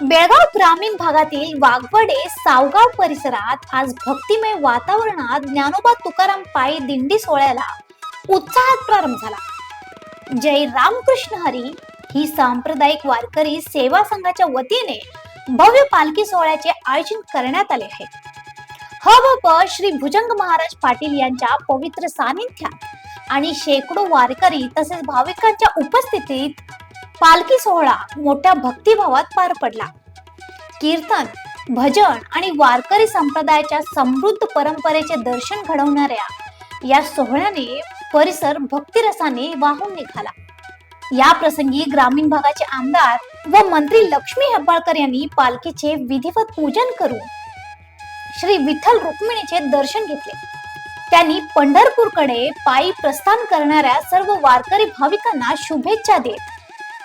बेळगाव ग्रामीण भागातील वाघवडे सावगाव परिसरात आज भक्तिमय वातावरणात ज्ञानोबा तुकाराम पायी दिंडी सोहळ्याला उत्साहात प्रारंभ झाला. जय रामकृष्ण हरी ही सांप्रदायिक वारकरी सेवा संघाच्या वतीने भव्य पालखी सोहळ्याचे आयोजन करण्यात आले आहे. हबप श्री भुजंग महाराज पाटील यांच्या पवित्र सानिध्यात आणि शेकडो वारकरी तसेच भाविकांच्या उपस्थितीत पालखी सोहळा मोठ्या भक्तिभावात पार पडला. कीर्तन, भजन आणि वारकरी संप्रदायाच्या समृद्ध परंपरेचे दर्शन घडवणाऱ्या या सोहळ्याने परिसर भक्तिरसाने वाहून निघाला. या प्रसंगी ग्रामीण भागाचे आमदार व मंत्री लक्ष्मी हेब्बाळकर यांनी पालखीचे विधिवत पूजन करून श्री विठ्ठल रुक्मिणीचे दर्शन घेतले. त्यांनी पंढरपूरकडे पायी प्रस्थान करणाऱ्या सर्व वारकरी भाविकांना शुभेच्छा देत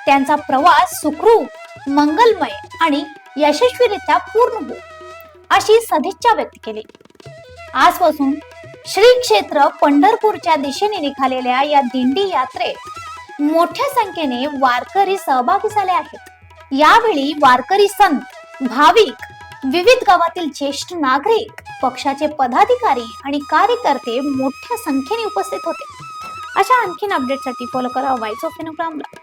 त्यांचा प्रवास सुखरूप, मंगलमय आणि यशस्वीरित्या पूर्ण हो अशी सदिच्छा व्यक्त केली. आजपासून श्री क्षेत्र पंढरपूरच्या दिशेने निघालेल्या या दिंडी यात्रेत मोठ्या संख्येने वारकरी सहभागी झाले आहेत. यावेळी वारकरी संत, भाविक, विविध गावातील ज्येष्ठ नागरिक, पक्षाचे पदाधिकारी आणि कार्यकर्ते मोठ्या संख्येने उपस्थित होते. अशा आणखीन अपडेटसाठी फॉलो करा व्हॉइस ऑफ इन्फोग्रामला.